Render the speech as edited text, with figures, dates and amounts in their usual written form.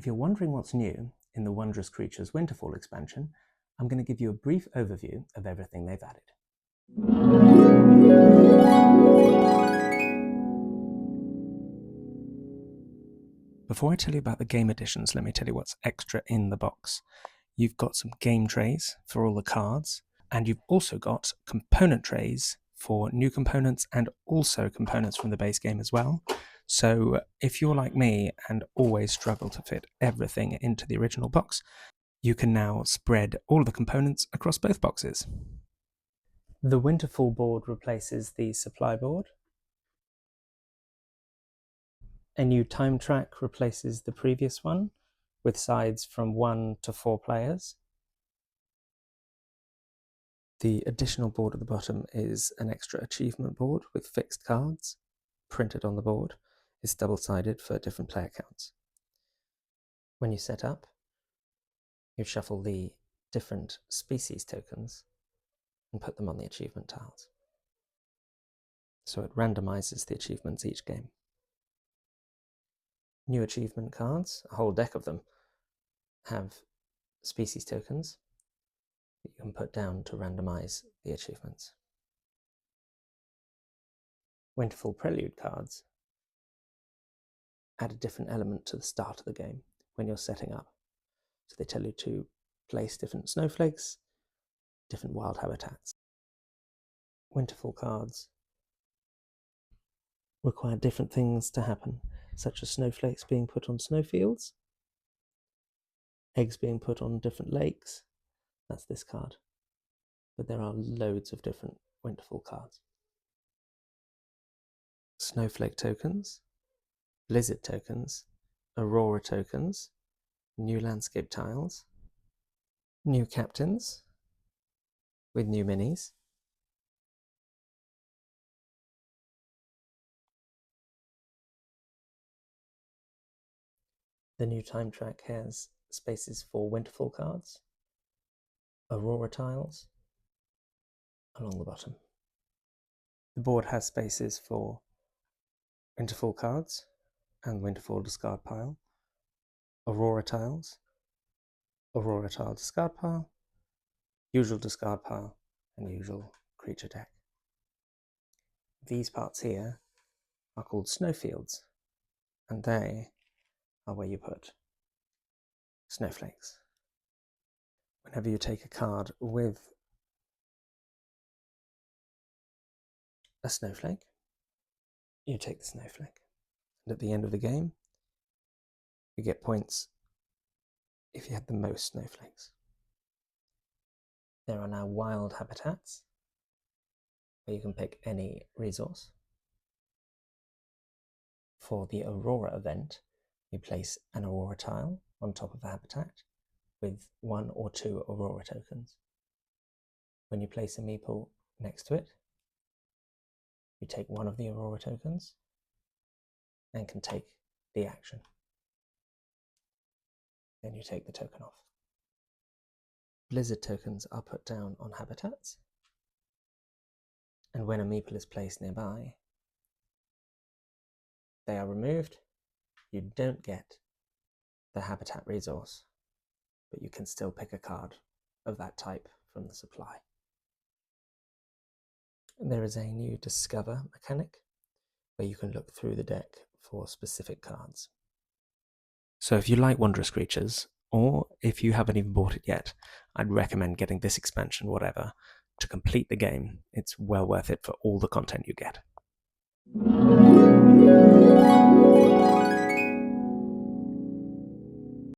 If you're wondering what's new in the Wondrous Creatures Winterfall Expansion, I'm going to give you a brief overview of everything they've added. Before I tell you about the game editions, let me tell you what's extra in the box. You've got some game trays for all the cards, and you've also got component trays for new components and also components from the base game as well. So if you're like me and always struggle to fit everything into the original box, you can now spread all of the components across both boxes. The Winterfall board replaces the supply board. A new time track replaces the previous one, with sides from 1 to 4 players. The additional board at the bottom is an extra achievement board with fixed cards printed on the board. It's double-sided for different player counts. When you set up, you shuffle the different species tokens and put them on the achievement tiles. So it randomizes the achievements each game. New achievement cards, a whole deck of them, have species tokens that you can put down to randomize the achievements. Winterfall Prelude cards add a different element to the start of the game when you're setting up. So they tell you to place different snowflakes, different wild habitats. Winterfall cards require different things to happen, such as snowflakes being put on snowfields, eggs being put on different lakes. That's this card. But there are loads of different Winterfall cards. Snowflake tokens, blizzard tokens, aurora tokens, new landscape tiles, new captains with new minis, the new time track has spaces for Winterfall cards, aurora tiles along the bottom. The board has spaces for Winterfall cards and Winterfall discard pile, aurora tiles, aurora tile discard pile, usual discard pile, and usual creature deck. These parts here are called snowfields, and they are where you put snowflakes. Whenever you take a card with a snowflake, you take the snowflake. And at the end of the game, you get points if you had the most snowflakes. There are now wild habitats, where you can pick any resource. For the Aurora event, you place an Aurora tile on top of a habitat with 1 or 2 Aurora tokens. When you place a meeple next to it, you take one of the Aurora tokens and can take the action. Then you take the token off. Blizzard tokens are put down on habitats, and when a meeple is placed nearby, they are removed. You don't get the habitat resource, but you can still pick a card of that type from the supply. And there is a new Discover mechanic where you can look through the deck for specific cards. So if you like Wondrous Creatures, or if you haven't even bought it yet, I'd recommend getting this expansion, whatever, to complete the game. It's well worth it for all the content you get.